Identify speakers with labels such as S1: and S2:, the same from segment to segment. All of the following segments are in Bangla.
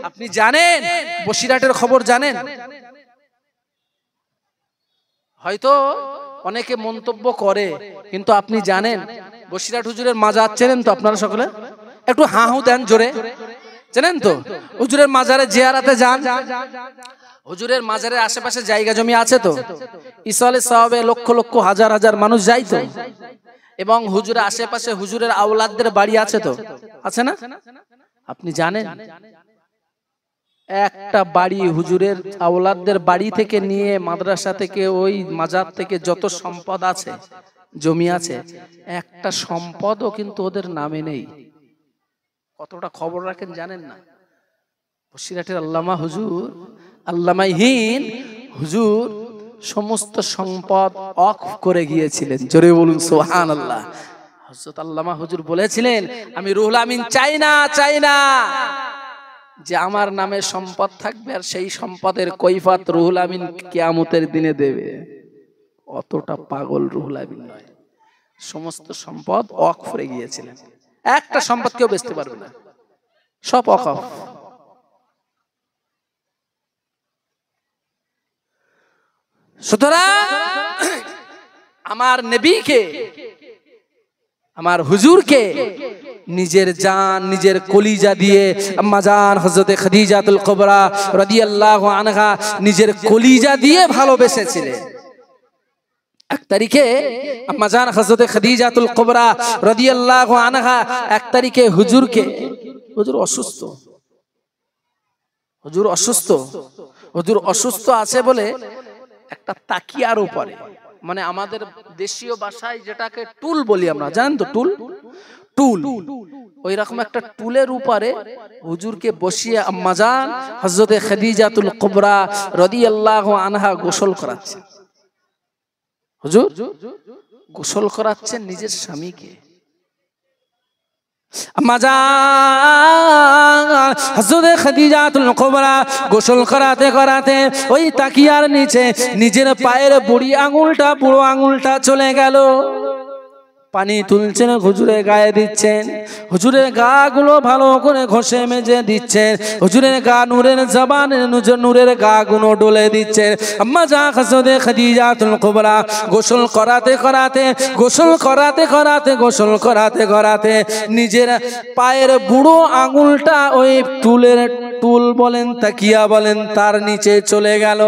S1: আপনি জানেন বসিরহাটের খবর জানেন? হয়তো অনেকে মন্তব্য করে, কিন্তু আপনি জানেন বসিরহাট হুজুরের মাজার চেনেন তো আপনারা সকলে? একটু হাহু দেন জোরে, চেনেন তো? হুজুরের মাজারে জিয়ারাতে যান, হুজুরের মাজারের আশেপাশে জায়গা জমি আছে তো, ইসলে সাহাবে লক্ষ লক্ষ হাজার হাজার মানুষ যায় তো, এবং হুজুরের আশেপাশে হুজুরের আওলাদদের বাড়ি আছে তো, আছে না? আপনি জানেন একটা বাড়ি হুজুরের আওলাদদের বাড়ি থেকে নিয়ে মাদ্রাসা থেকে ওই মাজার থেকে যত সম্পদ আছে, জমি আছে, একটা সম্পদও কিন্তু ওদের নামে নেই। কতটা খবর রাখেন জানেন না? বসিরহাটের আল্লামা হুজুর, আল্লামাহীন হুজুর সমস্ত সম্পদ ওয়াকফ করে গিয়েছিলেন। জোরে বলুন সুবহানাল্লাহ। হযরত আল্লামা হুজুর বলেছিলেন, আমি রুহুল আমিন চাই না যে আমার নামে সম্পদ থাকবে আর সেই সম্পদের কৈফাত রুহুল আমিন কিয়ামতের দিনে দেবে। অতটা পাগল রুহুল আমিন নয়। সমস্ত সম্পদ ওয়াকফ করে গিয়েছিলেন, একটা সম্পদ কেউ বেচতে পারবে না, সব ওয়াকফ। সুতরাং আমার নবীকে, আমার হুজুরকে নিজের জান, নিজের কলিজা দিয়ে আম্মা জান হযরতে খাদিজাতুল কুবরা রাদিয়াল্লাহু আনহা নিজের কলিজা দিয়ে ভালোবেসেছিলেন। এক তারিখে আম্মা জান হযরতে খাদিজাতুল কুবরা রাদিয়াল্লাহু আনহা এক তারিখে হুজুরকে, হুজুর অসুস্থ, হুজুর অসুস্থ আছে বলে একটা তাকিয়ার উপরে, মানে আমাদের দেশীয় ভাষায় যেটাকে টুল বলি আমরা, জানেন তো? টুল, ওই রকম একটা টুলের উপরে হুজুরকে বসিয়ে আম্মা জান হযরতে খাদিজাতুল কুবরা রাদিয়াল্লাহু আনহা গোসল করাচ্ছেন। হুজুর গোসল করাচ্ছেন নিজের স্বামীকে। আম্মা জান হযরতে খাদিজাতুল কুবরা গোসল করাতে ওই তাকিয়ার নিচে নিজের পায়ের বুড়ো আঙুলটা চলে গেল। পানি তুলছেন, হুজুরের গায়ে দিচ্ছেন, হুজুরের গা গুলো ভালো করে ঘষে মেজে দিচ্ছেন, হুজুরের গা নূরের জবানের নূরের গা গুলো ডলে দিচ্ছেন। আম্মা জান হযরতে খাদিজাতুল কুবরা গোসল করাতে নিজের পায়ের বুড়ো আঙুলটা ওই টুল বলেন, তাকিয়া বলেন, তার নিচে চলে গেল।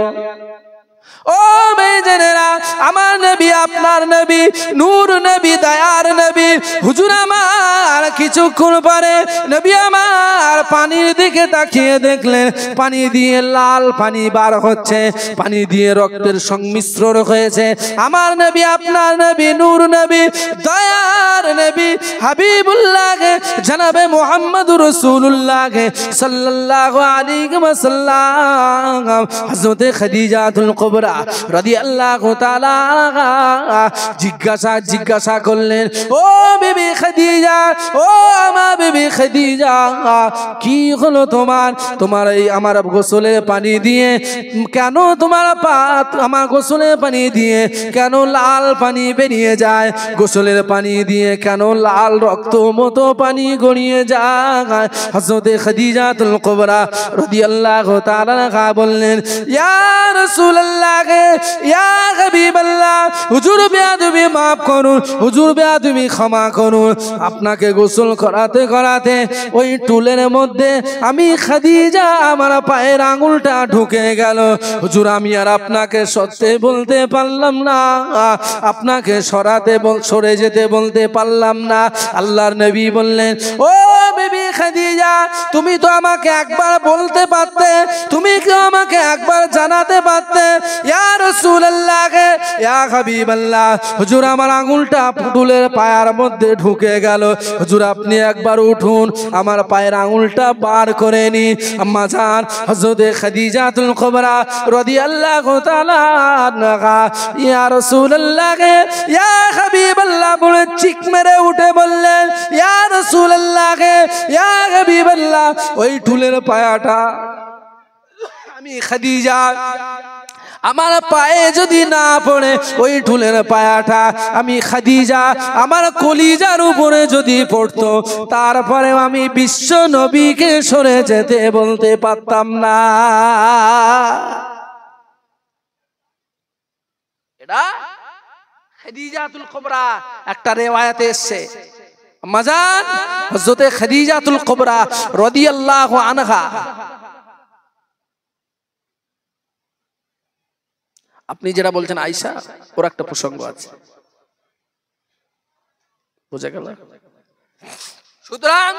S1: ও বেজনেরা, আমার নবী, আপনার নবী, নূর নবী, দয়ার নবী হুজুর আমার কিছুক্ষণ পরে নবী আমার পানির দিকে তাকিয়ে দেখলেন পানি দিয়ে লাল পানি বার হচ্ছে, পানি দিয়ে রক্তের সংমিশ্রণ হয়েছে। আমার নবী, আপনার নবী, নূর নবী, দয়ার নবী হাবিবুল্লাহ জনাবে মুহাম্মদুর রাসূলুল্লাহ সাল্লাল্লাহু আলাইহি ওয়াসাল্লাম হযরতে খাদিজাতুল কুবরা রাদিয়াল্লাহু তাআলা জিজ্ঞাসা করলেন, ও বিবি খাদিজা, ও আমার বিবি খাদিজা, কি হলো তোমার এই আমার গোসলের পানি দিয়ে কেন আমার গোসলের পানি দিয়ে কেন লাল পানি বেরিয়ে যায়? গোসলের পানি দিয়ে কেন লাল রক্ত মতো পানি গড়িয়ে যায়? হযরতে খাদিজাতুল কুবরা রাদিয়াল্লাহু তাআলা বললেন, ইয়া রাসূলুল্লাহ, ইয়া হাবিবাল্লাহ, হুজুর বেয়াদবি মাফ করুন, হুজুর বেয়াদবি ক্ষমা করুন। আপনাকে গোসল করাতে ওই টুলের মধ্যে আমি খাদিজা আমার পায়ের আঙুলটা ঢুকে গেল। হুজুর আমি আর আপনাকে সত্যি বলতে পারলাম না, আপনাকে সরে যেতে বলতে পারলাম না। আল্লাহর নবী বললেন, ও বিবি খাদিজা, তুমি তো আমাকে একবার বলতে পারতে, তুমি কি আমাকে একবার জানাতে পারতে? ইয়া রাসূলুল্লাহ, ইয়া হাবিবাল্লাহ, হুজুর আমার আঙুলটা পুতুলের পায়ের মধ্যে ঢুকে গেল, হুজুর আপনি একবার উঠুন, আমার পায়ের আঙুলটা বার করে নি। আম্মা জান হযরতে খাদিজাতুল কুবরা রাদিয়াল্লাহু তাআলা আনহা ইয়া রাসূলুল্লাহ, ইয়া হাবিবাল্লাহ বলে চিক মেরে উঠে বললেন, ইয়া রাসূলুল্লাহ, ইয়া হাবিবাল্লাহ, ওই টুলের পায়াটা আমি খাদিজা আমার পায়ে যদি না পড়ে ওই ঠুলের পায়াটা আমি খাদিজা আমার কলিজার উপরে যদি পড়তো, তারপরে আমি বিশ্ব নবীকে সরে যেতে বলতে পারতাম না। এটা খাদিজাতুল কুবরা একটা রিওয়ায়াতে এসেছে। আম্মাজান হযরতে খাদিজাতুল কুবরা রাদিয়াল্লাহু আনহা, আপনি যেটা বলছেন আয়েশা, ওর একটা প্রসঙ্গ আছে, বুঝা গেল? সুতরাং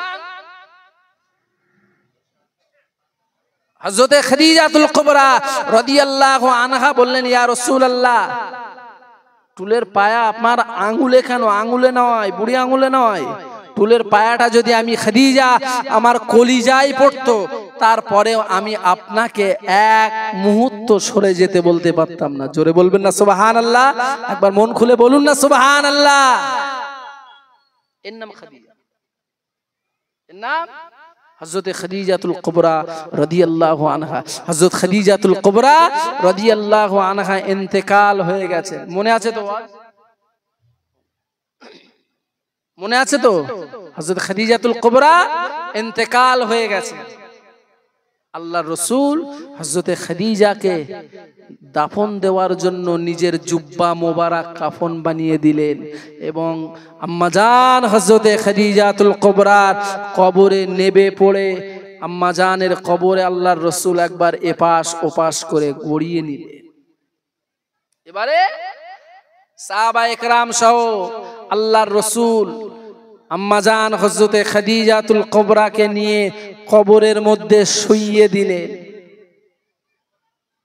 S1: হযরতে খাদিজাতুল কুবরা রাদিয়াল্লাহু আনহা বললেন, ইয়া রাসূলুল্লাহ, টুলের পায়া আপনার আঙ্গুলে কেন? আঙ্গুলে নয়, বুড়ি আঙ্গুলে নয়, টুলের পায়াটা যদি আমি খাদিজা আমার কলিজায় পড়তো, তারপরেও আমি আপনাকে এক মুহূর্ত সরে যেতে বলতে পারতাম না। জোরে বলবেন না সুবহানাল্লাহ? একবার মন খুলে বলুন না সুবহানাল্লাহ। এর নাম খাদিজা, এর নাম হযরতে খাদিজাতুল কুবরা রাদিয়াল্লাহু আনহা। হযরত খাদিজাতুল কুবরা রাদিয়াল্লাহু আনহা ইন্তেকাল হয়ে গেছে। মনে আছে তো? মনে আছে তো? হযরত খাদিজাতুল কুবরা ইন্তেকাল হয়ে গেছে। আল্লাহর রাসূল হযরতে খাদিজাকে দাফন দেওয়ার জন্য নিজের জুব্বা মোবারক কাফন বানিয়ে দিলেন এবং আম্মাজান হযরতে খাদিজাতুল কুবরার কবরে নেবে পড়ে আম্মাজানের কবরে আল্লাহর রাসূল একবার এপাশ ওপাশ করে গড়িয়ে নিলেন। এবারে সাহাবায়ে কেরাম সহ আল্লাহর রাসূল আম্মাজান হযরতে খাদিজাতুল কুবরাকে নিয়ে কবরের মধ্যে শুইয়ে দিলেন।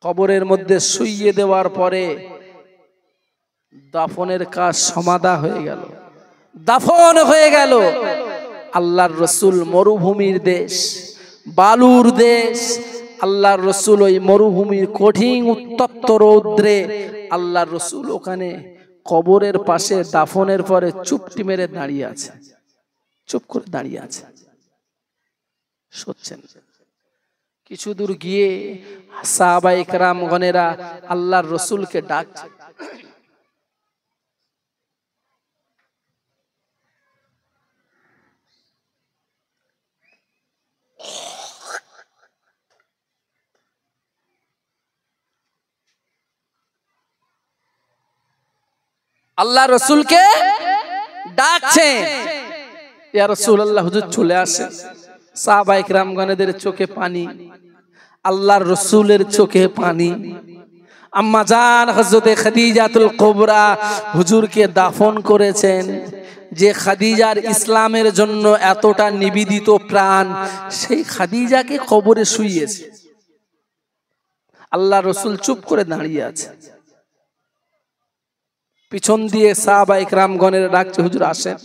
S1: কবরের মধ্যে শুইয়ে দেওয়ার পরে দাফনের কাজ সমাধা হয়ে গেল, দাফন হয়ে গেল। আল্লাহর রাসূল মরুভূমির দেশ, বালুর দেশ, আল্লাহর রাসূল ওই মরুভূমির কঠিন উত্তপ্ত রৌদ্রে আল্লাহর রাসূল ওখানে কবরের পাশে দাফনের পরে চুপটি মেরে দাঁড়িয়ে আছে, চুপ করে দাঁড়িয়ে আছে, শুনছেন। কিছু দূর গিয়ে সাহাবায়ে কেরামগণেরা আল্লাহর রাসূলকে ডাকছে। আল্লাহ রাসূলকে ডাকছে, ইয়া রাসূলুল্লাহ, হুজুর চলে আসেন। সাহাবায়ে কেরামগণেদের চোখে পানি, আল্লাহর রাসূলের চোখে পানি। আম্মা জান হযরতে খাদিজাতুল কুবরা হুজুরকে দাফন করেছেন। যে খাদিজার ইসলামের জন্য এতটা নিবেদিত প্রাণ, সেই খাদিজাকে কবরে শুইয়েছে। আল্লাহর রাসূল চুপ করে দাঁড়িয়ে আছে। পিছন দিয়ে সাহাবায়ে কেরামগণের ডাকছে, হুজুর আসেন,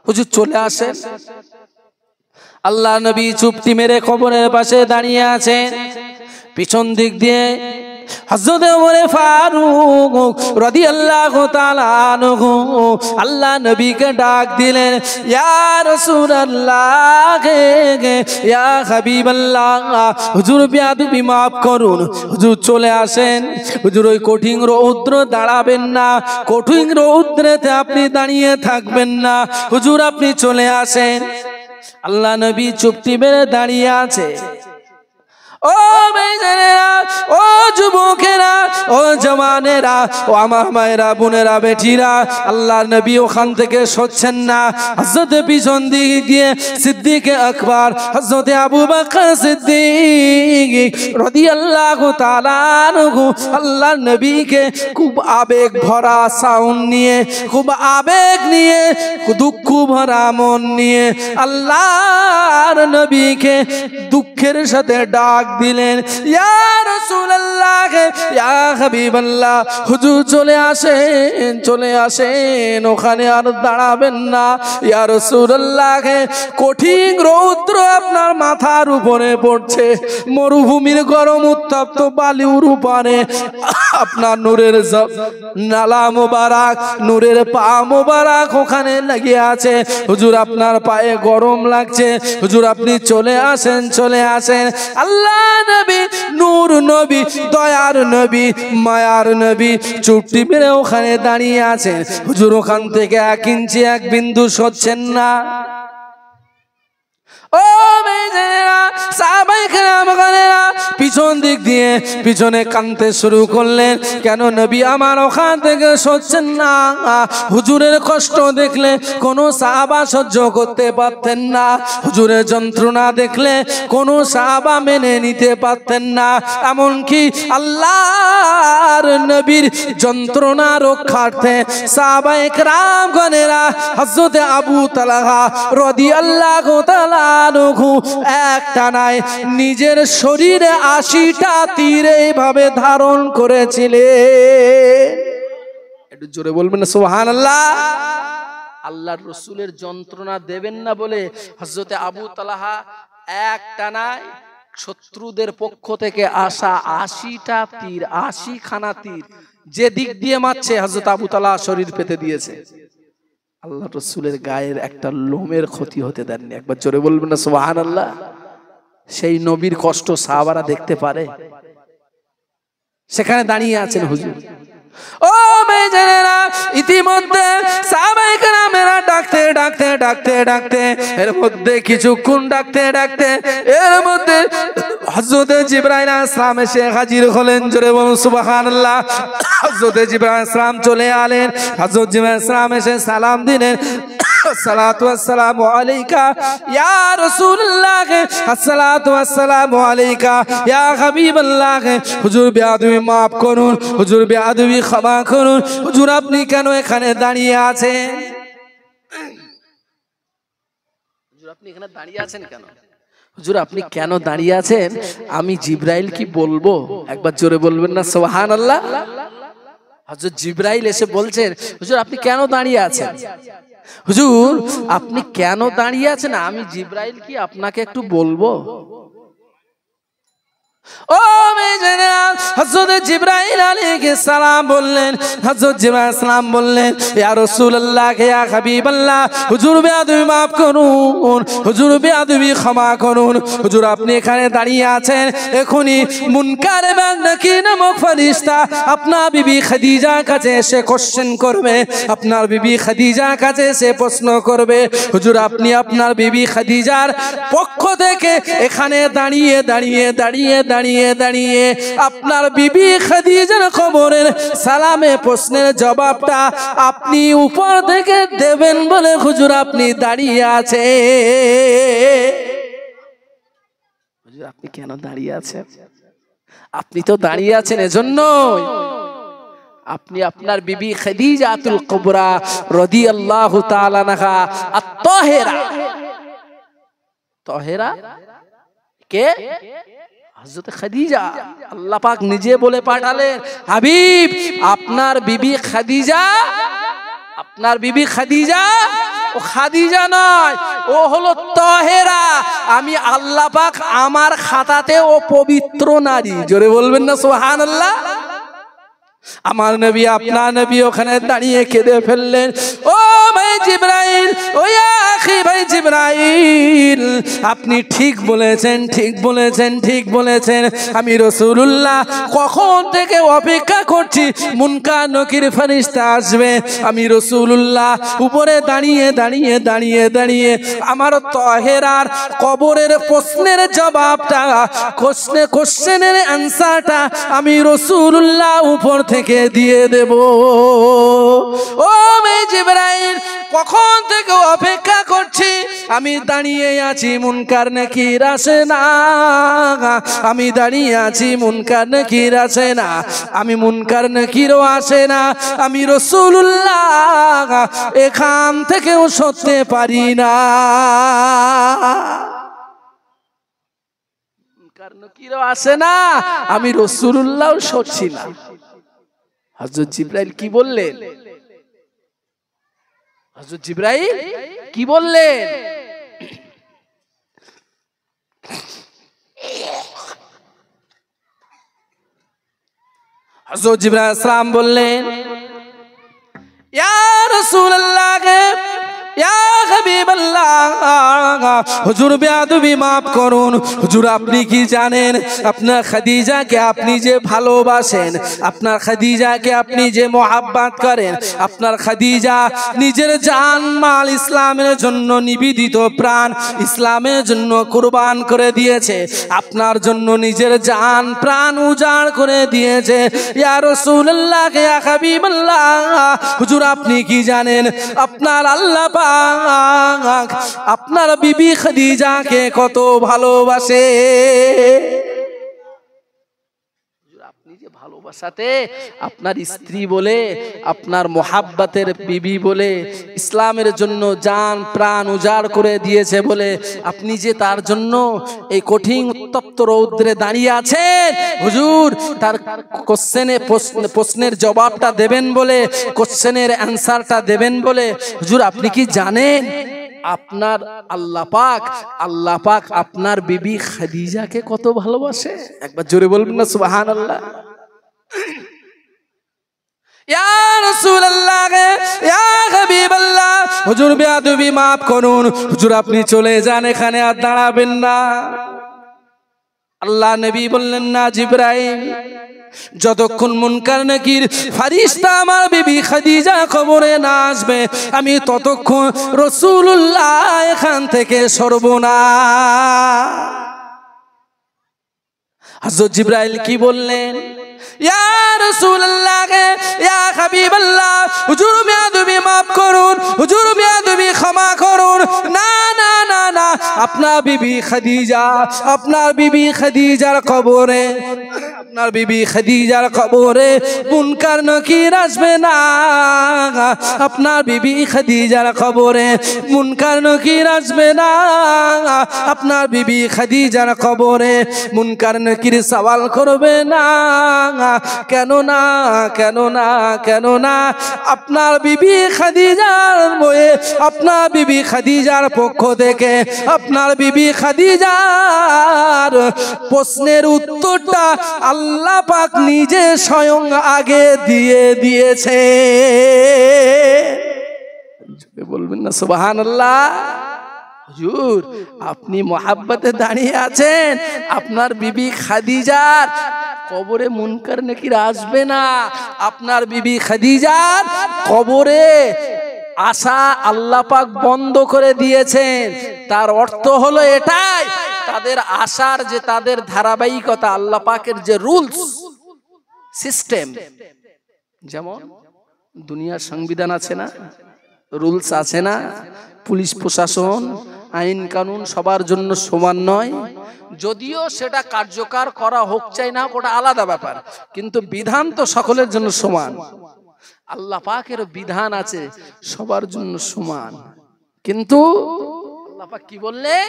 S1: হুজুর চলে আসেন। আল্লাহ নবী চুপটি মেরে কবরের পাশে দাঁড়িয়ে আছেন। পিছন দিক দিয়ে হযরত ওমর ফারুক রাদিয়াল্লাহু তাআলা আনহু আল্লাহ নবীকে ডাক দিলেন, ইয়া রাসূলুল্লাহ, ইয়া হাবিবাল্লাহ, হুজুর বেয়াদবি মাফ করুন, হুজুর চলে আসেন। হুজুর ওই কঠিন রৌদ্র দাঁড়াবেন না, কঠিন রৌদ্রেতে আপনি দাঁড়িয়ে থাকবেন না, হুজুর আপনি চলে আসেন। আল্লাহ নবী চুপটি মেরে দাঁড়িয়ে আছে। ও মেয়েরা, ও যুবকেরা, ও জওয়ানেরা, ও আমার মায়েরা, বোনেরা, বেটিরা, আল্লাহ নবী ওখান থেকে সরছেন না। হযরত পিছন দিকে গিয়ে সিদ্দিক আকবর হযরত আবু বকর সিদ্দিক রাদিয়াল্লাহু তাআলা আনহু আল্লাহ নবীকে খুব আবেগ ভরা সাউন্ড নিয়ে, খুব আবেগ নিয়ে, দুঃখ ভরা মন নিয়ে আল্লাহর নবীকে দুঃখের সাথে ডাক দিলেন, ইয়া রাসূলুল্লাহ, ইয়া হাবিবাল্লাহ, হুজুর চলে আসেন, চলে আসেন, ওখানে আর দাঁড়াবেন না। ইয়া রাসূলুল্লাহ, কঠিন রৌদ্র আপনার মাথার উপরে পড়ছে, মরুভূমির গরম উত্তপ্ত বালুর উপরে আপনার নূরের নালা মোবারক, নূরের পা মোবারক ওখানে লেগে আছে। হুজুর আপনার পায়ে গরম লাগছে, হুজুর আপনি চলে আসেন, চলে আসেন। আল্লাহ নবী, নূর নবী, দয়া দয়ার নবী মায়ার নবী চুপটি মেরে ওখানে দাঁড়িয়ে আছেন। হুজুর ওখান থেকে 1 ইঞ্চি 1 বিন্দু সরছেন না। ও মেয়েরা সাহাবায়ে কেরামগণেরা পিছন দিক দিয়ে পিছনে কাঁদতে শুরু করলেন, কেন নবী আমার ওখান থেকে সরছেন না। হুজুরের কষ্ট দেখলে কোনো সাহাবা সহ্য করতে পারতেন না, হুজুরের যন্ত্রণা দেখলে কোনো সাহাবা মেনে নিতে পারতেন না। এমনকি আল্লাহর নবীর যন্ত্রণা রক্ষার্থে সাহাবায়ে কেরামগণেরা হযরত আবু তালহা রাদিয়াল্লাহু তাআলা একটানায় নিজের শরীরে 80টা তীর এইভাবে ধারণ করেছিলেন। একটু জোরে বলবেন না সুবহানাল্লাহ। আল্লাহর রাসূলের যন্ত্রণা দেবেন না বলে হযরত আবু তালহা একটানায় শত্রুদের পক্ষ থেকে আসা 80টা তীর, 80 খানা তীর যে দিক দিয়ে মারছে হযরত আবু তালহা শরীর পেতে দিয়েছে। আল্লাহ রসুলের গায়ের একটা লোমের ক্ষতি হতে দেননি। একবার জোরে বলবেন না সুবহানাল্লাহ। সেই নবীর কষ্ট সাহাবারা দেখতে পারে, সেখানে দাঁড়িয়ে আছেন হুজুর। ও মেয়েরা ইতিমধ্যে সাহাবায়ে কেরামেরা ডাকতে ডাকতে ডাকতে ডাকতে এর মধ্যে কিছুক্ষণ ডাকতে ডাকতে এর মধ্যে হযরত জিবরাইল আলাইহিস সালাম এসে হাজির হলেন। জোরে বলুন সুবহানাল্লাহ। হযরত জিবরাইল আলাইহিস সালাম চলে এলেন। হযরত জিবরাইল আলাইহিস সালাম এসে সালাম দিলেন, আসসালাতু ওয়াসসালামু আলাইকা ইয়া রাসূলুল্লাহ, আসসালাতু ওয়াসসালামু আলাইকা ইয়া হাবিবাল্লাহ। হুজুর বেয়াদবি মাফ করুন, হুজুর বেয়াদবি ক্ষমা করুন। হুজুর আপনি কেন এখানে দাঁড়িয়ে আছেন? হুজুর আপনি এখানে দাঁড়িয়ে আছেন কেন? হুজুর আপনি কেন দাঁড়িয়ে আছেন আমি জিবরাইল কি বলবো? একবার জোরে বলবেন না সুবহানাল্লাহ। হযরত জিবরাইল এসে বলছেন, হুজুর আপনি কেন দাঁড়িয়ে আছেন? হুজুর আপনি কেন দাঁড়িয়ে আছেন আমি জিবরাইল কি আপনাকে একটু বলবো? ও মেয়েরা হযরত জিবরাইল আলাইহিস সালাম বললেন, হযরত জিবরাইল সালাম বললেন, ইয়া রাসূলুল্লাহ ইয়া হাবিবাল্লাহ, হুজুর বেয়াদবি মাফ করুন, হুজুর বেয়াদবি ক্ষমা করুন। হুজুর আপনি এখানে দাঁড়িয়ে আছেন, এখনি মুনকার এবং নাকির নামক ফেরেশতা আপনার বিবি খাদিজার কাছে এসে কোশ্চেন করবে, আপনার বিবি খাদিজার কাছে এসে প্রশ্ন করবে। হুজুর আপনি আপনার বিবি খাদিজার পক্ষ থেকে এখানে দাঁড়িয়ে দাঁড়িয়ে দাঁড়িয়ে দাঁড়িয়ে দাঁড়িয়ে আপনার বিবি খাদিজার খবরের সালামে প্রশ্নের জবাবটা আপনি উপর থেকে দেবেন বলে হুজুর আপনি দাঁড়িয়ে আছে। হুজুর আপনি কেন দাঁড়িয়ে আছেন? আপনি তো দাঁড়িয়ে আছেন এজন্যই আপনি আপনার বিবি খাদিজাতুল কুবরা রাদিয়াল্লাহু তাআলা আনহা আত-তাহেরা, তাহেরা কে? হযরত খাদিজা। আল্লাহ পাক নিজে বলে পাঠালেন, হাবিব আপনার বিবি খাদিজা, আপনার বিবি খাদিজা ও খাদিজা নয়, ও হলো তাহেরা। আমি আল্লাহ পাক আমার খাতাতে ও পবিত্র নারী। জোরে বলবেন না সুবহানাল্লাহ। আমার নবী আপনার নবী ওখানে দাঁড়িয়ে কেঁদে ফেললেন। ও ভাই জিবরাইল, ও আখি ভাই জিবরাইল, আপনি ঠিক বলেছেন, ঠিক বলেছেন, ঠিক বলেছেন। আমি রাসূলুল্লাহ কখন থেকে অপেক্ষা করছি মুনকার নকির ফেরেশতা আসবে। আমি রাসূলুল্লাহ উপরে দাঁড়িয়ে দাঁড়িয়ে দাঁড়িয়ে দাঁড়িয়ে আমার তাহেরার কবরের প্রশ্নের জবাবটা, কোশ্চেনের অ্যানসারটা আমি রাসূলুল্লাহ উপর থেকে দিয়ে দেব। ও মে জিবরাইল কখন থেকে অপেক্ষা করছি, আমি দাঁড়িয়ে আছি মুনকার নাকির আসে না, আমি দাঁড়িয়ে আছি মুনকার নাকির আসে না, আমি মুনকার নাকিরও আসে না। আমি রাসূলুল্লাহ এখান থেকেও সরতে পারি না, মুনকার নাকিরও আসে না, আমি রাসূলুল্লাহও সরছি না। হযরত জিবরাইল কি বললেন? হযরত জিবরাইল কি বললেন? হযরত জিবরাইল সালাম বললেন, ইয়া রাসূলুল্লাহ ইয়া হাবিব হাবিবাল্লাহ, হুজুর বেয়াদবি মাফ করুন। হুজুর আপনি কি জানেন আপনার খাদিজাকে আপনি যে ভালোবাসেন, আপনার খাদিজাকে আপনি যে মোহাব্বত করেন, আপনার খাদিজা নিজের জান মাল ইসলামের জন্য নিবেদিত প্রাণ ইসলামের জন্য কুরবান করে দিয়েছে, আপনার জন্য নিজের জান প্রাণ উজাড় করে দিয়েছে। ইয়া রাসূলুল্লাহ, ইয়া হাবিবাল্লাহ, হুজুর আপনি কি জানেন আপনার আল্লাহ পাক আপনার বিবি খাদিজাকে কত ভালোবাসে? আপনি যে ভালোবাসাতে আপনার স্ত্রী বলে, আপনার মোহাব্বতের বিবি বলে, ইসলামের জন্য জান প্রাণ উজাড় করে দিয়েছে বলে আপনি যে তার জন্য এই কঠিন উত্তপ্ত রৌদ্রে দাঁড়িয়ে আছেন, হুজুর তার প্রশ্নের জবাবটা দেবেন বলে, কোশ্চেনের অ্যান্সারটা দেবেন বলে, হুজুর আপনি কি জানেন আপনার আল্লাহ পাক আপনার বিবি খাদিজাকে কত ভালোবাসে? একবার জোরে বলবেন না সুবহানাল্লাহ। ইয়া রাসূলুল্লাহ, ইয়া হাবিবাল্লাহ, হুজুর বেয়াদবি মাফ করুন। হুজুর আপনি চলে যান, এখানে আর দাঁড়াবেন না। আল্লাহ নবী বললেন না জিবরাইল, যতক্ষণ মুনকার নাকির ফেরেশতা আমার বিবি খাদিজা কবরে না আসবে আমি ততক্ষণ রাসূলুল্লাহ এখান থেকে সরব না। হযরত জিবরাইল কি বললেন? ইয়া রাসূলুল্লাহ, ইয়া হাবিবাল্লাহ, হুজুর বেয়াদবি মাফ করুন, হুজুর বেয়াদবি ক্ষমা করুন। না না না না, আপনার বিবি খাদিজা, আপনার বিবি খাদিজার কবরে, আপনার বিবি খাদিজার কবরে মুনকার নাকির আসবে না। আপনার বিবি খাদিজার কবরে মুনকার নাকির আসবে না। আপনার বিবি খাদিজার কবরে মুনকার নাকির সওয়াল করবে না। কেন না, কেন না, কেন না? আপনার বিবি খাদিজার বয়ে, আপনার বিবি খাদিজার পক্ষ থেকে আপনার বিবি খাদিজার প্রশ্নের উত্তরটা আল্লাহ পাক নিজে স্বয়ং আগে দিয়ে দিয়েছে। বলবেন না সুবহানাল্লাহ। হুজুর আপনি মোহাব্বতে দাঁড়িয়ে আছেন, আপনার বিবি খাদিজার কবরে মুনকার নাকির আসবে না। আপনার বিবি খাদিজার কবরে আসা আল্লাহ পাক বন্ধ করে দিয়েছেন। তার অর্থ হলো এটাই, তাদের আসার যে তাদের ধারাবাহিকতা, আল্লাহ পাকের যে রুলস সিস্টেম, যেমন দুনিয়ার সংবিধান আছে না, রুলস আছে না, পুলিশ প্রশাসন আইন কানুন সবার জন্য সমান নয়, যদিও সেটা কার্যকর করা হোক চাই না ওটা আলাদা ব্যাপার, কিন্তু বিধান তো সকলের জন্য সমান। আল্লাহ পাকের বিধান আছে সবার জন্য সমান, কিন্তু আল্লাহ পাক কি বললেন,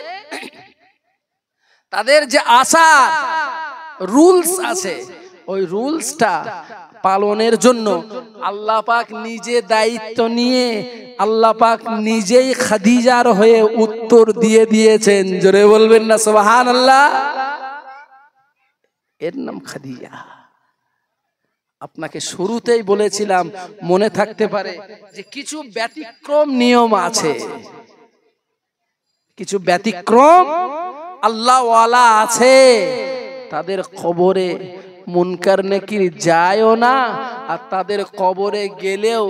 S1: তাদের যে আশা রুলস আছে ওই রুলসটা পালনের জন্য আল্লাহ পাক নিজে দায়িত্ব নিয়ে আল্লাহ পাক নিজেই খাদিজার হয়ে উত্তর দিয়ে দিয়েছেন। জোরে বলবেন না সুবহানাল্লাহ। এর নাম খাদিজা। আপনাকে শুরুতেই বলেছিলাম, মনে থাকতে পারে যে কিছু ব্যতিক্রম নিয়ম আছে, কিছু ব্যতিক্রম আল্লাহ ওয়ালা আছে, তাদের কবরে মুনকার নাকির যায়ও না, আর তাদের কবরে গেলেও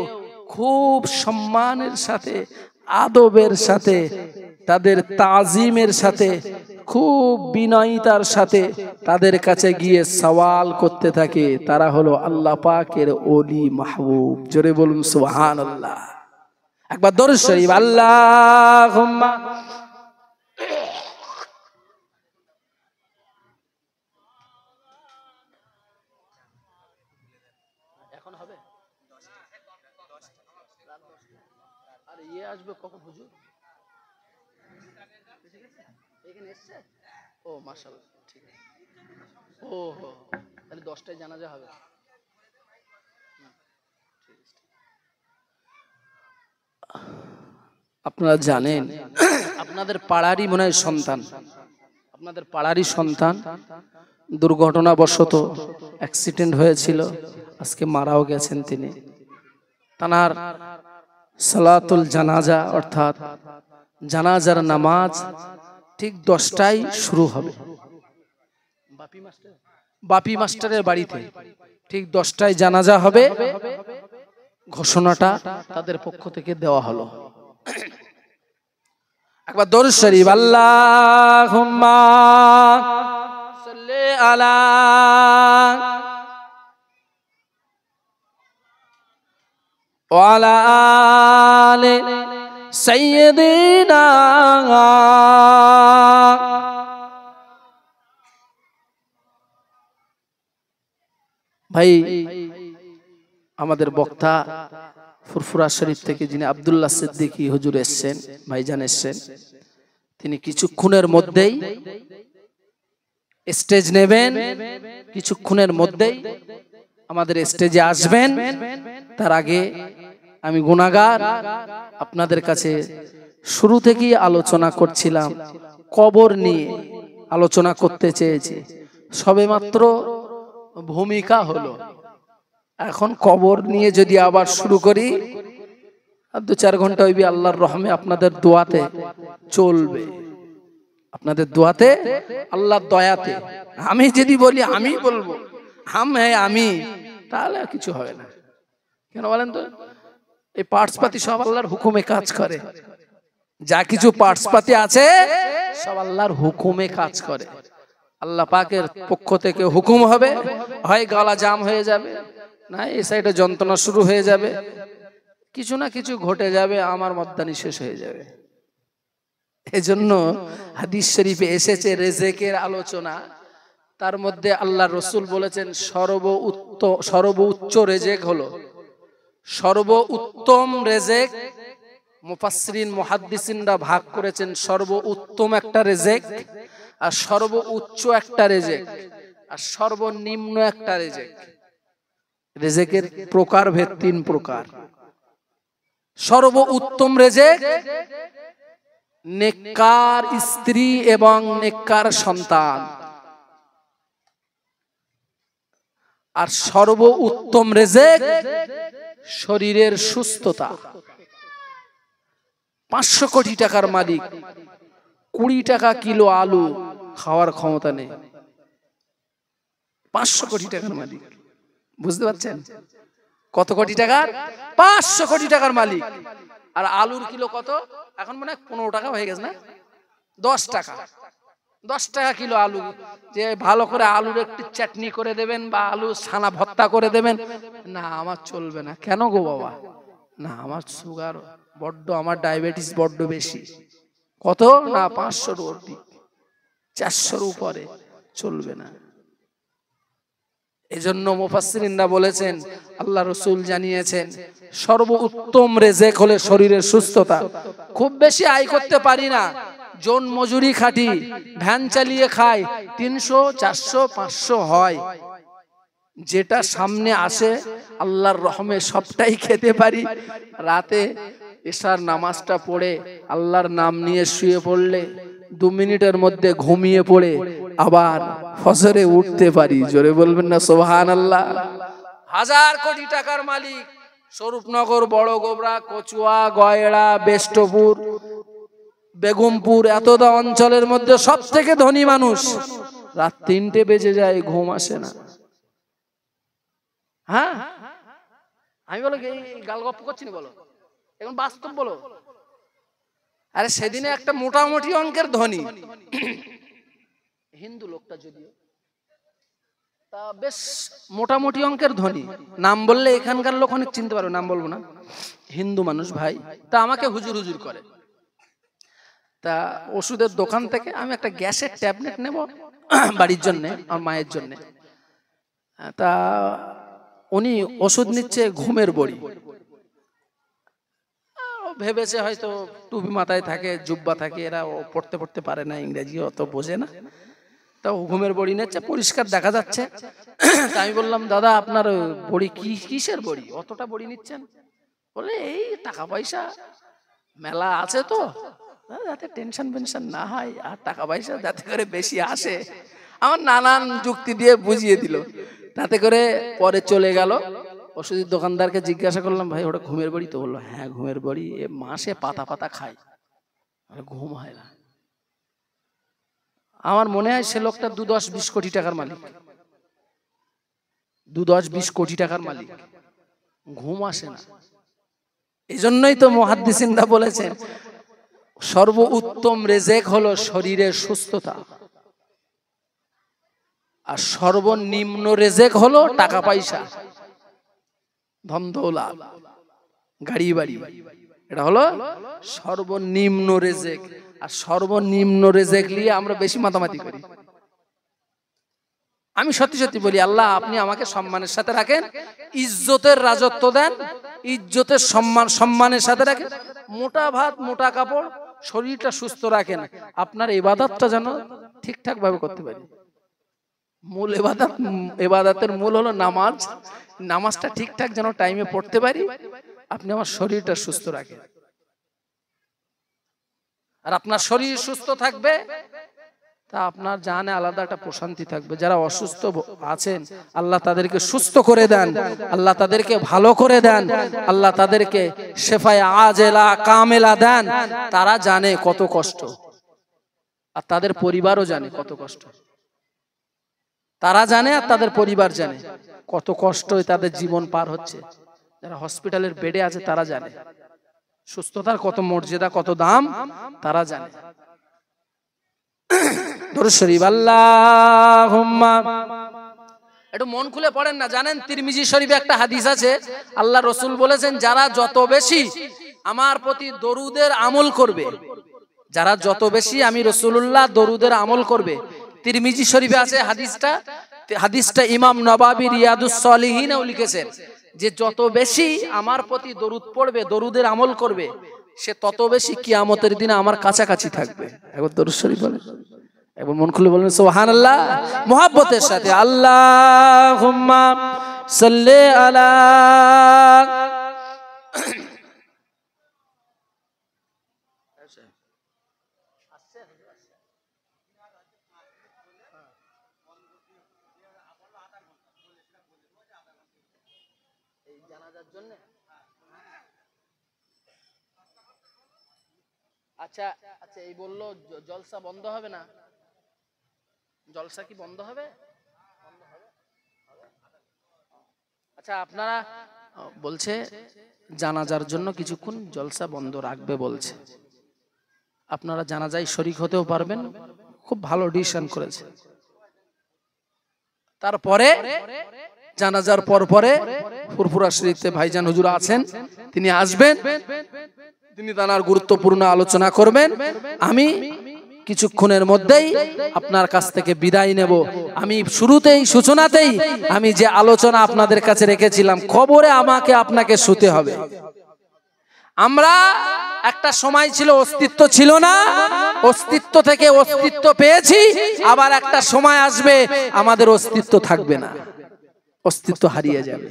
S1: খুব সম্মানের সাথে, আদবের সাথে, তাদের তাজিমের সাথে, খুব বিনয়িতার সাথে তাদের কাছে গিয়ে সওয়াল করতে থাকে। তারা হলো আল্লাহ পাকের ওলি মাহবুব। জোরে বলুন সুবহানাল্লাহ। একবার দরুদ শরীফ আল্লাহুম্মা। এখন হবে আর ইয়ে আসবে কখন হুজুর? এখানে এসছে? ও মাশাআল্লাহ, ঠিক আছে। ও হো, তাহলে 10টায় জানাজা হবে। আপনারা জানেন আপনাদের পাড়ারই মনে হয় সন্তান, আপনাদের পাড়ারই সন্তান দুর্ঘটনাবশত অ্যাক্সিডেন্ট হয়েছিল, আজকে মারাও গেছেন তিনি। তানার সালাতুল জানাজা অর্থাৎ জানাজার নামাজ ঠিক 10টায় শুরু হবে বাপি মাস্টারের বাড়িতে। ঠিক 10টায় জানাজা হবে, ঘোষণাটা তাদের পক্ষ থেকে দেওয়া হলো। একবার দরুদ শরীফ, আল্লাহুম্মা সাল্লি আলা ওয়া আলা আলি সাইয়্যিদিনা। ভাই আমাদের বক্তা ফুরফুরা শরীফ থেকে যিনি আব্দুল্লাহ সিদ্দিকী হুজুর এসেছেন, ভাইজান এসেছেন, তিনি কিছুক্ষণের মধ্যেই স্টেজ নেবেন, কিছুক্ষণের মধ্যেই আমাদের স্টেজে আসবেন। তার আগে আমি গুনাহগার, আপনাদের কাছে শুরু থেকেই আলোচনা করছিলাম, কবর নিয়ে আলোচনা করতে চেয়েছি, সবেমাত্র ভূমিকা হলো। এখন কবর নিয়ে যদি আবার শুরু করি, আর 2-4 ঘন্টা হইবে, আল্লাহর রহমে আপনাদের দোয়াতে চলবে, আপনাদের দোয়াতে, আল্লাহর দয়াতে। আমি যদি বলি আমি বলবো আমি, তাহলে আর কিছু হবে না। কেন বলেন তো? এই পার্টসপাতি সব আল্লাহর হুকুমে কাজ করে, যা কিছু পার্টসপাতি আছে সব আল্লাহর হুকুমে কাজ করে। আল্লাহ পাকের পক্ষ থেকে হুকুম হবে, হয় গলা জাম হয়ে যাবে, না এই সাইডে যন্ত্রণা শুরু হয়ে যাবে, কিছু না কিছু ঘটে যাবে, আমার মদ্দানি শেষ হয়ে যাবে। এজন্য হাদিস শরীফে এসেছে রেজেকের আলোচনা, তার মধ্যে আল্লাহ রসুল বলেছেন সর্বোচ্চ রেজেক হলো, সর্বোত্তম রেজেক। মুফাসসিরিন মুহাদ্দিসিনরা ভাগ করেছেন সর্বোত্তম একটা রেজেক, আর সর্বোচ্চ একটা রেজেক, আর সর্বনিম্ন একটা রেজেক। রেজেকের প্রকারভেদ 3 প্রকার। সর্বোত্তম রেজেক নেককার স্ত্রী এবং নেককার সন্তান, আর সর্বোত্তম রেজেক শরীরের সুস্থতা। 500 কোটি টাকার মালিক 20 টাকা কিলো আলু খাওয়ার ক্ষমতা নেই। 500 কোটি টাকার মালিক, বুঝতে পারছেন কত কোটি টাকার? 500 কোটি টাকার মালিক। আর আলুর কিলো কত? এখন মনে হয় 15 টাকা হয়ে গেছে না? 10 টাকা, 10 টাকা কিলো আলু। যে ভালো করে আলুর একটু চাটনি করে দেবেন বা আলু ছানা ভর্তা করে দেবেন, না আমার চলবে না। কেন গো বাবা? না আমার সুগার বড্ড, আমার ডায়াবেটিস বড্ড বেশি। কত? না 500 অধিক, 400 উপরে চলবে না। এজন্য মুফাসসিরিনরা বলেছেন, আল্লাহ রাসূল জানিয়েছেন সর্বোত্তম রেজেক হলো শরীরের সুস্থতা। খুব বেশি আয় করতে পারি না, জন মজুরি খাটি, ভ্যান চালিয়ে খাই, 300, 400, 500 হয়। যেটা সামনে আসে আল্লাহর রহমে সবটাই খেতে পারি। রাতে এশার নামাজটা পড়ে আল্লাহর নাম নিয়ে শুয়ে পড়লে 2 মিনিটের মধ্যে ঘুমিয়ে পড়ে আবার ফজরে উঠতে পারি। জোরে বলবেন না সুবহানাল্লাহ। 1000 কোটি টাকার মালিক স্বরূপনগর, বড় গোবরা, কচুয়া, গয়ড়া, বেষ্টপুর, বেগমপুর, এতদা অঞ্চলের মধ্যে সব থেকে ধনী মানুষ। রাত 3টে বেজে যায়, ঘুম আসে না। হ্যাঁ, আমি বলো গাল গপ্প করছি না, বলো এখন বাস্তব বলো। আরে সেদিনে একটা মোটামুটি অঙ্কের ধনী হিন্দু লোকটা, যদিও তা বেশ মোটামুটি অঙ্কের ধনী, নাম বললে এখানকার লোক অনেক চিনতে পারবে, নাম বলবো না, হিন্দু মানুষ ভাই। তা আমাকে হুজুর হুজুর করে। তা ওষুধের দোকান থেকে আমি একটা গ্যাসের ট্যাবলেট নেব বাড়ির জন্য, আমার মায়ের জন্য। তা উনি ওষুধ নিচ্ছে ঘুমের বড়ি। ভেবেছে হয়তো টুপি মাথায় থাকে, জুব্বা থাকে, এরা পড়তে পড়তে পারে না, ইংরেজি অত বোঝে না। তা ঘুমের বড়ি নিচ্ছে, পরিষ্কার দেখা যাচ্ছে। তা আমি বললাম, দাদা আপনার বড়ি কিসের বড়ি, অতটা বড়ি নিচ্ছেন? বলে এই টাকা পয়সা মেলা আছে তো, যাতে টেনশন ফেনশন না হয়, আর টাকা পয়সা যাতে করে বেশি আসে। আমার নানান যুক্তি দিয়ে বুঝিয়ে দিল। তাতে করে পরে চলে গেল। ওষুধের দোকানদারকে জিজ্ঞাসা করলাম, ভাই ওটা ঘুমের বড়ি তো? বললো হ্যাঁ ঘুমের বড়ি, এ মাসে পাতা পাতা খায়। ঘুম হয় না। আমার মনে হয় সে লোকটা 10-20 কোটি টাকার মালিক, 10-20 কোটি টাকার মালিক, ঘুম আসে না। এই জন্যই তো মুহাদ্দিসিনরা বলেছেন সর্ব উত্তম রেজেক হলো শরীরের সুস্থতা, আর সর্বনিম্ন রেজেক হলো টাকা পয়সা, ধন দৌলত, গাড়ি বাড়ি। এটা হলো সর্বনিম্ন রেজেক। আর সর্বনিম্ন রেজেক নিয়ে আমরা বেশি মাতামাতি করি। আমি সত্যি সত্যি বলি, আল্লাহ আপনি আমাকে সম্মানের সাথে রাখেন, ইজ্জতের রাজত্ব দেন, ইজ্জতের সম্মানের সাথে রাখেন, মোটা ভাত মোটা কাপড়, শরীরটা সুস্থ রাখেন, আপনার ইবাদতটা যেন ঠিকঠাক ভাবে করতে পারি। মূল ইবাদতের মূল হলো নামাজ। নামাজটা ঠিকঠাক যেন টাইমে পড়তে পারি, আপনি আমার শরীরটা সুস্থ রাখেন। আর আপনার শরীর সুস্থ থাকবে তা আপনার জানে আলাদা একটা প্রশান্তি থাকবে। যারা অসুস্থ আছেন আল্লাহ তাদেরকে সুস্থ করে দেন, আল্লাহ তাদেরকে ভালো করে দেন, আল্লাহ তাদেরকে শেফায়ে আজেলা কামেলা দেন। তারা জানে কত কষ্ট, আর তাদের পরিবারও জানে কত কষ্ট। তারা জানে আর তাদের পরিবার জানে কত কষ্ট তাদের জীবন পার হচ্ছে। যারা হসপিটালের বেডে আছে তারা জানে সুস্থতার কত মর্যাদা, কত দাম তারা জানে। দরুদ শরীফ আল্লাহুম্মা, একটু মন খুলে পড়েন না। জানেন তিরমিজি শরীফে একটা হাদিস আছে, আল্লাহ রাসূল বলেছেন যারা যত বেশি আমার প্রতি দরুদের আমল করবে, যারা যত বেশি আমি রাসূলুল্লাহ দরুদের আমল করবে। তিরমিজি শরীফে আছে হাদিসটা ইমাম নবাবী রিয়াদুস সলিহিনেও লিখেছেন যে যত বেশি আমার প্রতি দরুদ পড়বে, দরুদের আমল করবে, সে তত বেশি কিয়ামতের দিনে আমার কাছাকাছি থাকবে। একবার দরুদ শরীফ বলেন, একবার মন খুলে বলেন সুবহানাল্লাহ, মুহাব্বতের সাথে আল্লাহুম্মা সাল্লি আলা। আচ্ছা আচ্ছা, এই বললো জলসা বন্ধ হবে না? জলসা কি বন্ধ হবে? আচ্ছা, আপনারা বলছে জানাজার জন্য কিছুক্ষণ জলসা বন্ধ রাখবে বলছে। আপনারা জানাজায় শরীক হতেও পারবেন, খুব ভালো ডিসিশন করেছে। তারপরে জানাজার পরে ফুরফুরা শরীফে ভাইজান হুজুর আছেন, তিনি আসবেন, তিনি তার গুরুত্বপূর্ণ আলোচনা করবেন। আমি কিছুক্ষণের মধ্যেই আপনার কাছ থেকে বিদায় নেব। আমি শুরুতেই সূচনাতেই আমি যে আলোচনা আপনাদের কাছে রেখেছিলাম, খবরে আমাকে আপনাকে শুতে হবে। আমরা একটা সময় ছিল অস্তিত্ব ছিল না, অস্তিত্ব থেকে অস্তিত্ব পেয়েছি, আবার একটা সময় আসবে আমাদের অস্তিত্ব থাকবে না, অস্তিত্ব হারিয়ে যাবে।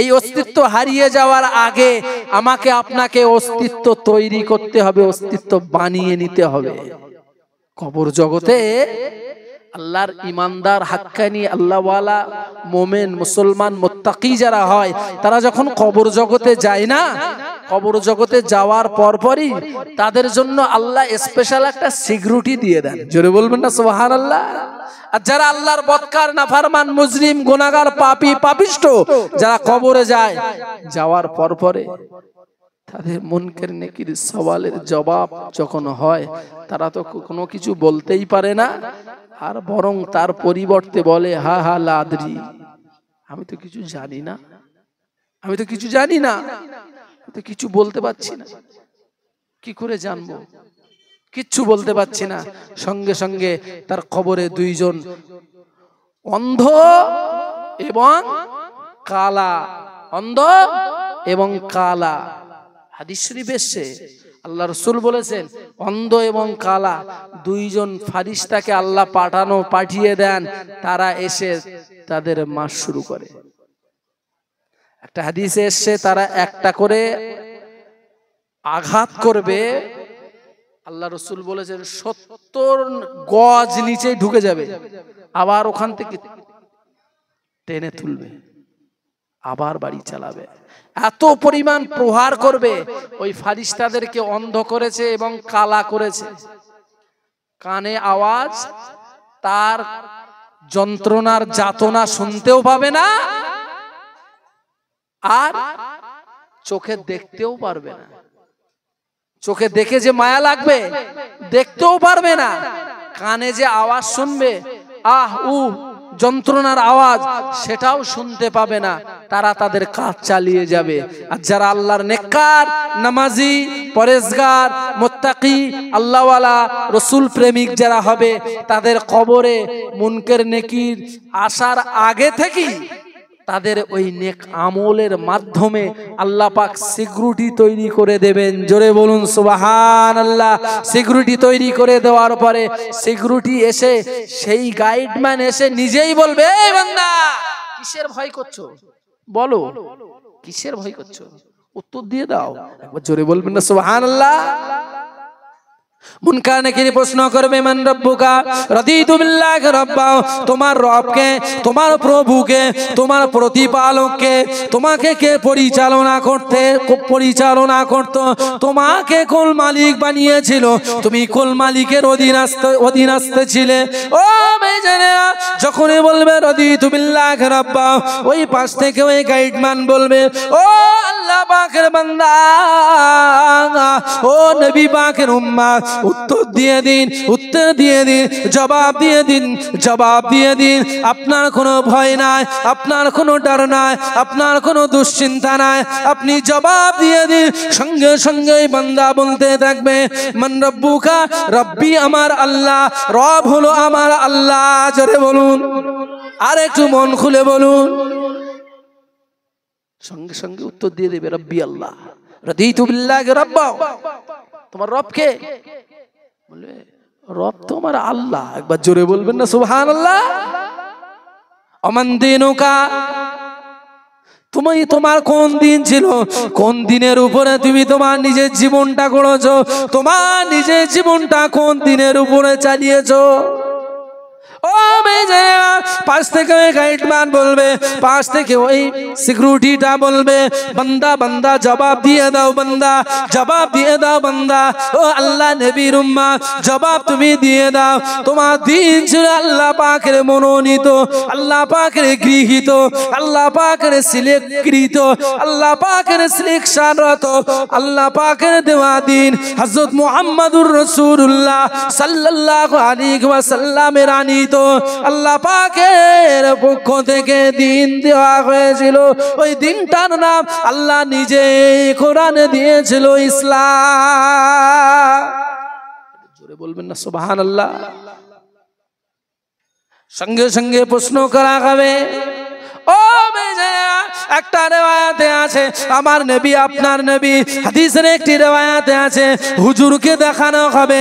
S1: এই অস্তিত্ব হারিয়ে যাওয়ার আগে আমাকে আপনাকে অস্তিত্ব তৈরি করতে হবে, অস্তিত্ব বানিয়ে নিতে হবে। কবর জগতে আল্লাহর ইমানদার হাক্কানি আল্লাহওয়ালা মোমেন মুসলমান মুত্তাকি যারা হয়, তারা যখন কবর জগতে যায় না, কবর জগতে যাওয়ার পরপরই তাদের জন্য আল্লাহ স্পেশাল একটা সিকিউরিটি দিয়ে দেন। জোরে বলবেন না সুবহানাল্লাহ। আর যারা আল্লাহর বদকার নাফরমান মুজরিম গুনাহগার পাপী পাপিষ্ঠ যারা কবরে যায়, যাওয়ার পরপরে তাদের মুনকার নেকির সওয়ালের জবাব যখন হয়, তারা তো কোনো কিছু বলতেই পারে না, আর বরং তার পরিবর্তে বলে হা হা লাদরি, আমি তো কিছু জানি না, আমি তো কিছু জানি না, আমি তো কিছু বলতে পারছি না, কি করে জানবো, কিচ্ছু বলতে পারছি না। সঙ্গে সঙ্গে তার কবরে দুইজন অন্ধ এবং কালা, অন্ধ এবং কালা। হাদিস শরীফে এসেছে, আল্লাহ রাসূল বলেছেন অন্ধ এবং কালা দুইজন ফারিস্তাকে আল্লাহ পাঠিয়ে দেন, তারা এসে তাদের মাস শুরু করে। একটা হাদিসে এসেছে তারা একটা করে আঘাত করবে, আল্লাহ রাসূল বলেছেন 70 গজ নিচে ঢুকে যাবে, আবার ওখান থেকে টেনে তুলবে। আবার বাড়ি চালাবে। এত পরিমাণ প্রহার করবে, ওই ফারিস্তাদেরকে অন্ধ করেছে এবং কালা করেছে। কানে আওয়াজ, তার যন্ত্রণার যাতনা শুনতেও পাবে না, আর চোখে দেখতেও পারবে না। চোখে দেখে যে মায়া লাগবে দেখতেও পারবে না, কানে যে আওয়াজ শুনবে, আহ উ যন্ত্রণার আওয়াজ, সেটাও শুনতে পাবে না। তারা তাদের কাজ চালিয়ে যাবে। আর যারা আল্লাহর নেককার, নামাজি, পরেজগার, মুত্তাকি, আল্লাহওয়ালা, রসুল প্রেমিক যারা হবে, তাদের কবরে মুনকের নেকির আসার আগে থেকেই তাদের ওই নেক আমলের মাধ্যমে আল্লাহ পাক সিকিউরিটি তৈরি করে দেবেন। জোরে বলুন সুবহানাল্লাহ। সিকিউরিটি তৈরি করে দেওয়ার পরে সিকিউরিটি এসে, সেই গাইডম্যান এসে নিজেই বলবে, এই বান্দা কিসের ভয় করছো, বলো কিসের ভয় করছো, উত্তর দিয়ে দাও। একবার জোরে বলবেন না সুবহানাল্লাহ। মুনকার নাকির প্রশ্ন করবে, মান রব্বুকা, রাদিতু বিল্লাহি রাব্বা, তোমার রবকে, তোমার প্রভুকে, তোমার প্রতিপালককে, তোমাকে কে পরিচালনা করতো, তোমাকে কোন মালিক বানিয়েছিল, তুমি কোন মালিকের অধীনস্থ ছিলে। ও ভাইজানেরা, যখনই বলবে রাদিতু বিল্লাহি রাব্বা, ওই পাশ থেকে ওই গাইডম্যান বলবে, ও আল্লাহ পাকের বান্দা, ও নবী পাকের উম্মত, উত্তর দিয়ে দিন, উত্তর দিয়ে দিন, জবাব দিয়ে দিন, জবাব দিয়ে দিন। আপনার কোনো ভয় নাই, আপনার কোনো ডর নাই, আপনার কোনো দুশ্চিন্তা নাই, আপনি জবাব দিয়ে দিন। সঙ্গে সঙ্গে বান্দা বলতে থাকবে, মান রব্বুকা, রব্বি আমার আল্লাহ, রব হলো আমার আল্লাহ। জোরে বলুন, আর একটু মন খুলে বলুন। সঙ্গে সঙ্গে উত্তর দিয়ে দেবে, রব্বি আল্লাহ, রাদিতু বিল্লাহি রাব্বা। তোমার রব কে? বলবে রব তোমার আল্লাহ। একবার জোরে বলবেন না সুবহানাল্লাহ। আমান দিনুকা, তোমার কোন দিন ছিল, কোন দিনের উপরে তুমি তোমার নিজের জীবনটা গড়েছো, তোমার নিজের জীবনটা কোন দিনের উপরে চালিয়েছো। ও মেয়েরা, পাশ থেকে ওই গাইডম্যান বলবে, পাশ থেকে ওই সিকিউরিটিটা বলবে, বান্দা বান্দা জবাব দিয়ে দাও, বান্দা জবাব দিয়ে দাও, বান্দা। ও আল্লাহ নবীর উম্মত, জবাব তুমি দিয়ে দাও। তোমার দিন ছিল আল্লাহ পাকের মনোনীত, আল্লাহ পাকের গৃহীত, আল্লাহ পাকের সিলেক্টকৃত, আল্লাহ পাকের সিলেকশনরত, আল্লাহ পাকের দেওয়া দিন। হযরত মুহাম্মদুর রাসূলুল্লাহ সাল্লাল্লাহু আলাইহি ওয়াসাল্লামের আনিত আল্লাহ পাকের পক্ষ থেকে দিন দেওয়া হয়েছিল। ওই দিনটার নাম আল্লাহ নিজে কোরআনে দিয়েছিল ইসলাম। জোরে বলবেন না সুবহানাল্লাহ। সঙ্গে সঙ্গে প্রশ্ন করা হবে, ও একটা রিওয়ায়াতে আছে আমার নবী আপনার নবী, হাদিসের একটি রিওয়ায়াতে আছে হুজুরকে দেখানো হবে,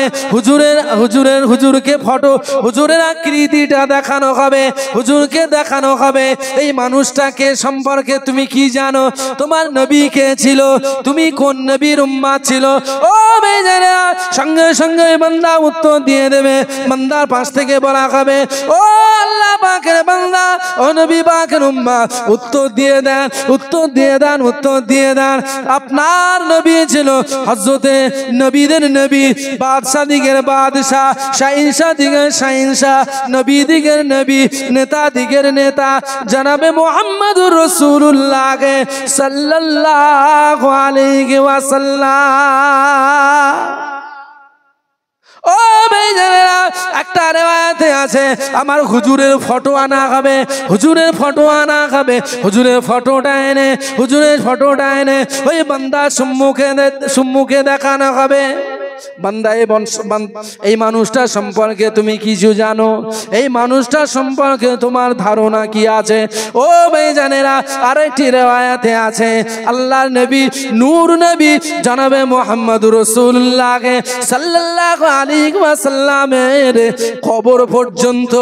S1: হুজুরকে ফটো, হুজুরের আকৃতিটা দেখানো হবে, হুজুরকে দেখানো হবে। এই মানুষটাকে সম্পর্কে তুমি কি জানো, তোমার নবী কে ছিল, তুমি কোন নবীর উম্মত ছিল। ও বেজারা, সঙ্গে সঙ্গে বান্দা উত্তর দিয়ে দেবে। বান্দার পাশ থেকে বলা হবে, ও আল্লাহ পাকের বান্দা, ও নবী পাকের উম্মত, উত্তর দিয়ে দেন, উত্তর দিয়ে দেন, উত্তর দিয়ে দেন। আপনার নবী ছিল হযরতে নবীদের নবী, বাদশা দিগের বাদশাহ, শাহিনশাহ দিগের শাহিনশাহ, নবী দিগের নবী, নেতা দিগের নেতা, জনাবে মুহাম্মদুর রাসূলুল্লাহ সাল্লাল্লাহু আলাইহি ওয়াসাল্লাম। ও ভাইজানেরা, একটা রিওয়ায়াতে আছে আমার হুজুরের ফটো আনা হবে, হুজুরের ফটো আনা হবে, হুজুরের ফটোটা এনে ওই বান্দার সম্মুখে দেখানো হবে। বান্দা, এই মানুষটা সম্পর্কে তুমি কিছু জানো, এই মানুষটা সম্পর্কে তোমার ধারণা কি আছে। ও ভাইজানেরা, আরেকটি রিওয়ায়াতে আছে আল্লাহর নবী, নূর নবী জনাবে মুহাম্মদুর রাসূলুল্লাহ সাল্লাল্লাহু আলাইহি ওয়াসাল্লামের কবর পর্যন্ত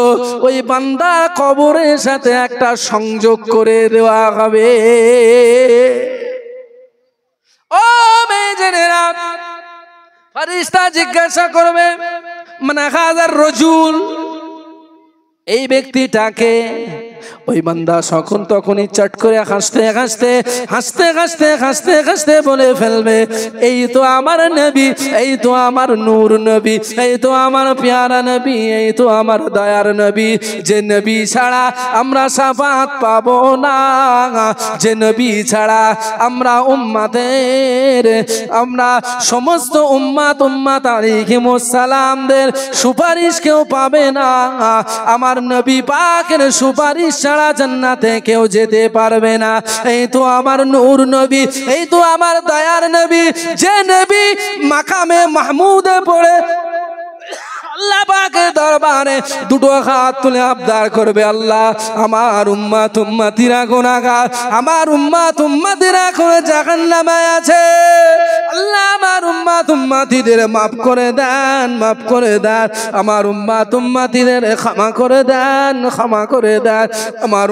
S1: ওই বান্দা কবরের সাথে একটা সংযোগ করে দেওয়া হবে। ও ভাইজানেরা, ফেরেশতা জিজ্ঞাসা করবে, মান হাযার রাজুল, এই ব্যক্তিটাকে, ওই বান্দা তখন তখনই চট করে হাসতে হাসতে হাসতে হাসতে হাসতে হাসতে বলে ফেলবে, এই তো আমার নবী, এই তো আমার নূর নবী, এই তো আমার প্যারা নবী, এই তো আমার দয়ার নবী, যে নবী ছাড়া আমরা শাফাত পাবো না, যে নবী ছাড়া আমরা উম্মতের, আমরা সমস্ত উম্মত আলাইহিমুস সালামদের সুপারিশ কেউ পাবে না। আমার নবী পাকের সুপারিশ ছাড়া জান্নাতে কেউ যেতে পারবে না। এই তো আমার নূর নবী, এই তো আমার দয়ার নবী, যে নবী মাকামে মাহমুদে পড়ে আল্লাহ পাকের দরবারে দুটো হাত তুলে আবদার করবে, আল্লাহ আমার উম্মতিরা গুনাহগার, আমার উম্মতিরা করে জাহান্নামে আছে, আল্লাহ আমার উম্মতিদের মাফ করে দেন, মাফ করে দেন, আমার উম্মতিদের ক্ষমা করে দেন, ক্ষমা করে দেন, আমার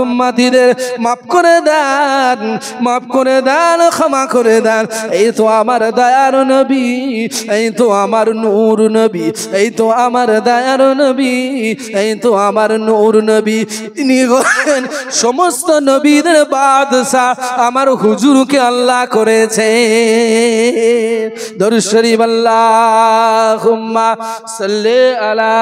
S1: উম্মতিদের মাফ করে দেন, মাফ করে দেন, ক্ষমা করে দেন। এই তো আমার দয়ার নবী, এই তো আমার নূর নবী, এই তো আমার দয়ার নবী, এই তো আমার নূর নবী, তিনি হলেন সমস্ত নবীদের বাদশা, আমার হুজুরকে আল্লাহ করেছে। দরুদ শরীফ আল্লাহুম্মা সাল্লি আলা